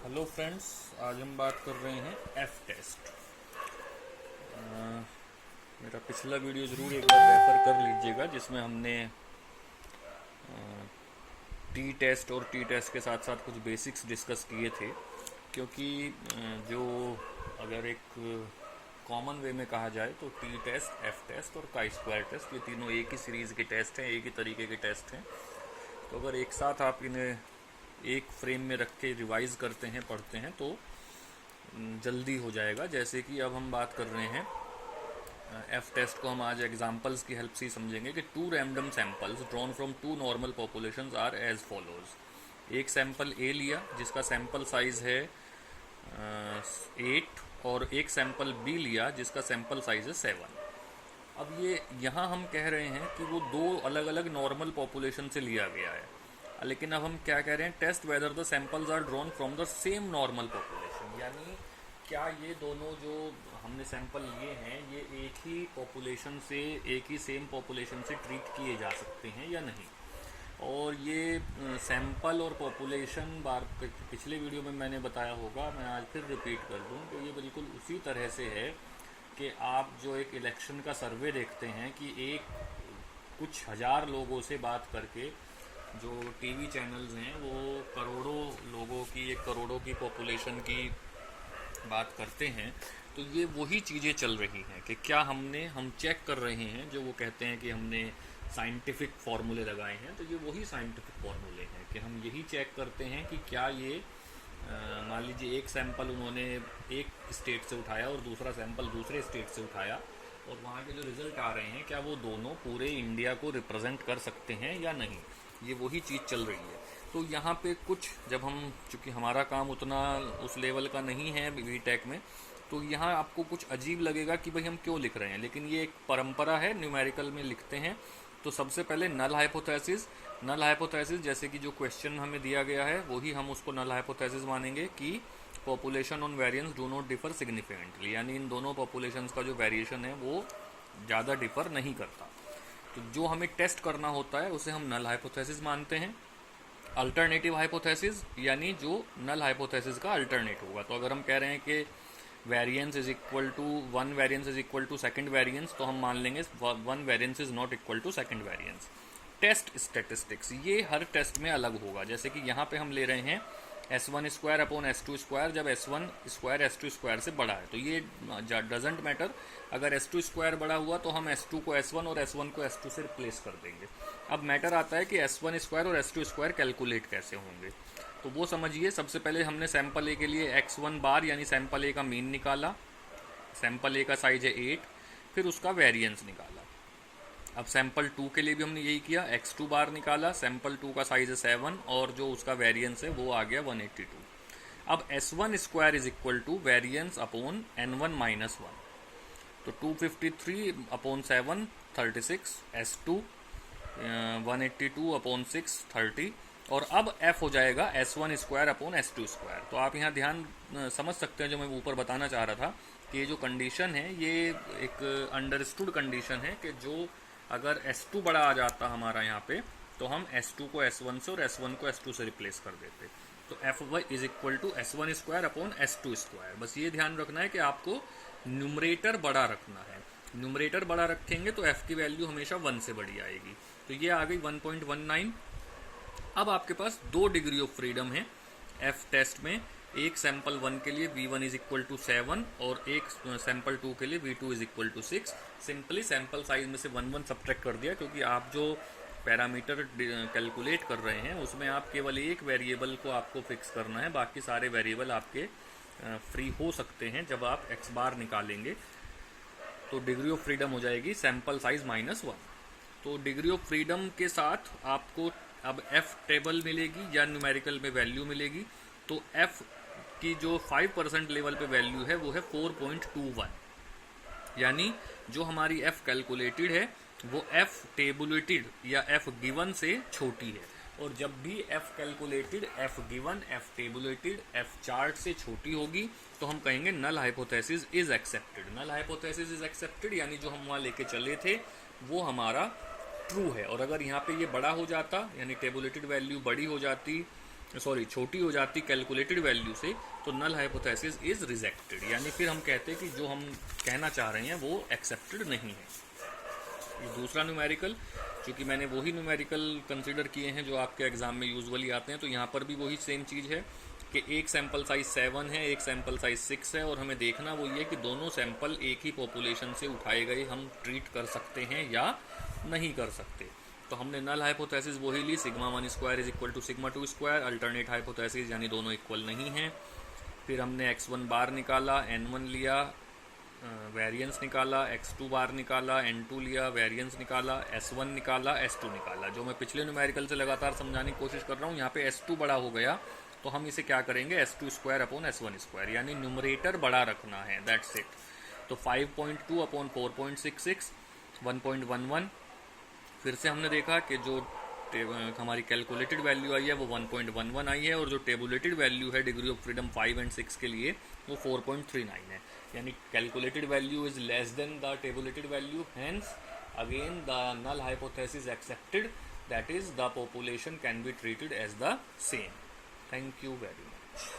Hello friends, आज हम बात कर रहे हैं एफ टेस्ट। मेरा पिछला वीडियो ज़रूर एक बार रेफ़र कर लीजिएगा जिसमें हमने टी टेस्ट और टी टेस्ट के साथ साथ कुछ बेसिक्स डिस्कस किए थे। क्योंकि जो अगर एक कॉमन वे में कहा जाए तो टी टेस्ट, एफ टेस्ट और काई स्क्वायर टेस्ट, ये तीनों एक ही सीरीज़ के टेस्ट हैं, एक ही तरीके के टेस्ट हैं। तो अगर एक साथ आप इन्हें एक फ्रेम में रख के रिवाइज़ करते हैं, पढ़ते हैं, तो जल्दी हो जाएगा। जैसे कि अब हम बात कर रहे हैं एफ टेस्ट को हम आज एग्जांपल्स की हेल्प से ही समझेंगे कि two random samples drawn from two normal populations are as follows. एक सैंपल ए लिया जिसका सैंपल साइज है 8 और एक सैंपल बी लिया जिसका सैंपल साइज है 7। अब ये यहाँ हम कह रहे हैं कि वो दो अलग अलग नॉर्मल पॉपुलेशन से लिया गया है, लेकिन अब हम क्या कह रहे हैं, test whether the samples are drawn from the same normal population. यानी क्या ये दोनों जो हमने सैंपल लिए हैं ये एक ही पॉपुलेशन से, एक ही सेम पॉपुलेशन से ट्रीट किए जा सकते हैं या नहीं। और ये सैंपल और पॉपुलेशन पिछले वीडियो में मैंने बताया होगा, मैं आज फिर रिपीट कर दूं कि ये बिल्कुल उसी तरह से है कि आप जो एक इलेक्शन का सर्वे देखते हैं कि एक कुछ हज़ार लोगों से बात करके जो टीवी चैनल्स हैं वो करोड़ों लोगों की, एक करोड़ों की पॉपुलेशन की बात करते हैं। तो ये वही चीज़ें चल रही हैं कि क्या हम चेक कर रहे हैं, जो वो कहते हैं कि हमने साइंटिफिक फार्मूले लगाए हैं, तो ये वही साइंटिफिक फार्मूले हैं कि हम यही चेक करते हैं कि क्या ये मान लीजिए एक सैंपल उन्होंने एक स्टेट से उठाया और दूसरा सैंपल दूसरे स्टेट से उठाया, और वहाँ के जो रिज़ल्ट आ रहे हैं क्या वो दोनों पूरे इंडिया को रिप्रेजेंट कर सकते हैं या नहीं। ये वही चीज़ चल रही है। तो यहाँ पे कुछ, जब हम, चूँकि हमारा काम उतना उस लेवल का नहीं है बीटेक में, तो यहाँ आपको कुछ अजीब लगेगा कि भाई हम क्यों लिख रहे हैं, लेकिन ये एक परंपरा है, न्यूमेरिकल में लिखते हैं। तो सबसे पहले नल हाइपोथेसिस जैसे कि जो क्वेश्चन हमें दिया गया है वही हम उसको नल हाइपोथेसिस मानेंगे कि population on variance do not differ significantly, यानी इन दोनों पॉपुलेशंस का जो वेरिएशन है वो ज़्यादा डिफर नहीं करता। तो जो हमें टेस्ट करना होता है उसे हम नल हाइपोथेसिस मानते हैं। अल्टरनेटिव हाइपोथेसिस यानी जो नल हाइपोथेसिस का अल्टरनेट होगा। तो अगर हम कह रहे हैं कि variance is equal to one variance is equal to second variance, तो हम मान लेंगे one variance is not equal to second variance. Test statistics, ये हर टेस्ट में अलग होगा। जैसे कि यहाँ पे हम ले रहे हैं S1 square upon S2 square, जब S1 स्क्वायर S2 स्क्वायर से बड़ा है, तो ये डजेंट मैटर। अगर S2 स्क्वायर बड़ा हुआ तो हम S2 को S1 और S1 को S2 से रिप्लेस कर देंगे। अब मैटर आता है कि S1 स्क्वायर और S2 स्क्वायर कैलकुलेट कैसे होंगे, तो वो समझिए। सबसे पहले हमने सैंपल ए के लिए x1 बार यानी सैंपल ए का मीन निकाला, सैंपल ए का साइज है 8, फिर उसका वेरिएंस निकाला। अब सैंपल 2 के लिए भी हमने यही किया, x2 बार निकाला, सैंपल 2 का साइज है 7 और जो उसका वेरिएंस है वो आ गया 182। अब S1 square is equal to variance upon N1 minus 1, तो 253 अपॉन 7 36, S2 182 अपॉन 6 30, और अब f हो जाएगा S1 square upon S2 square. तो आप यहाँ ध्यान समझ सकते हैं जो मैं ऊपर बताना चाह रहा था कि ये जो कंडीशन है ये एक अंडरस्टूड कंडीशन है कि जो अगर S2 बड़ा आ जाता हमारा यहाँ पे, तो हम S2 को S1 से और S1 को S2 से रिप्लेस कर देते। तो Fy is equal to S1 square upon S2 square. बस ये ध्यान रखना है कि आपको न्यूमरेटर बड़ा रखना है। न्यूमरेटर बड़ा रखेंगे तो f की वैल्यू हमेशा 1 से बड़ी आएगी। तो ये आ गई 1.19। अब आपके पास 2 डिग्री ऑफ फ्रीडम है एफ टेस्ट में। एक सैंपल 1 के लिए v1 इज इक्वल टू 7 और एक सैंपल 2 के लिए v2 is equal to 6। Simply sample size में से 1 सब्ट्रैक्ट कर दिया, क्योंकि आप जो पैरामीटर कैलकुलेट कर रहे हैं उसमें आप केवल एक वेरिएबल को आपको फिक्स करना है, बाकी सारे वेरिएबल आपके फ्री हो सकते हैं जब आप x बार निकालेंगे। तो डिग्री ऑफ फ्रीडम हो जाएगी सैंपल साइज -1। तो डिग्री ऑफ फ्रीडम के साथ आपको अब f टेबल मिलेगी या न्यूमेरिकल में वैल्यू मिलेगी। तो f की जो 5% लेवल पे वैल्यू है वो है 4.21, यानी जो हमारी f कैलकुलेटेड है वो f टेबुलेटेड या f गिवन से छोटी है। और जब भी f calculated, f given, f tabulated, f chart से छोटी होगी तो हम कहेंगे null hypothesis is accepted. Null hypothesis is accepted यानी जो हम वहाँ लेके चले थे वो हमारा ट्रू है। और अगर यहाँ पे ये बड़ा हो जाता, यानी टेबुलेटेड वैल्यू बड़ी हो जाती सॉरी छोटी हो जाती कैलकुलेटेड वैल्यू से, तो नल हाइपोथेसिस इज रिजेक्टेड, यानी फिर हम कहते हैं कि जो हम कहना चाह रहे हैं वो एक्सेप्टेड नहीं है। ये दूसरा न्यूमेरिकल, चूँकि मैंने वही न्यूमेरिकल कंसिडर किए हैं जो आपके एग्जाम में यूजुअली आते हैं, तो यहाँ पर भी वही सेम चीज़ है कि एक सैम्पल साइज 7 है, एक सैम्पल साइज 6 है, और हमें देखना वो ये कि दोनों सैंपल एक ही पॉपुलेशन से उठाए गए हम ट्रीट कर सकते हैं या नहीं कर सकते। तो हमने नल हाइपोथेसिस वही ली, sigma 1 square is equal to sigma 2 square, alternate hypothesis यानी दोनों इक्वल नहीं हैं। फिर हमने x1 बार निकाला, n1 लिया, वेरिएंस निकाला, x2 बार निकाला, n2 लिया, वेरिएंस निकाला, s1 निकाला, s2 निकाला। जो मैं पिछले न्यूमेरिकल से लगातार समझाने की कोशिश कर रहा हूँ, यहाँ पे s2 बड़ा हो गया तो हम इसे क्या करेंगे, s2 square upon s1 square, यानी न्यूमरेटर बड़ा रखना है, दैट्स इट। तो 5.2 अपॉन 4.66 1.11। फिर से हमने देखा कि जो हमारी कैलकुलेटेड वैल्यू आई है वो 1.11 आई है, और जो टेबुलेटेड वैल्यू है डिग्री ऑफ फ्रीडम 5 और 6 के लिए वो 4.39 है, यानी calculated value is less than the tabulated value, hence again the null hypothesis accepted, that is the population can be treated as the same. Thank you very much.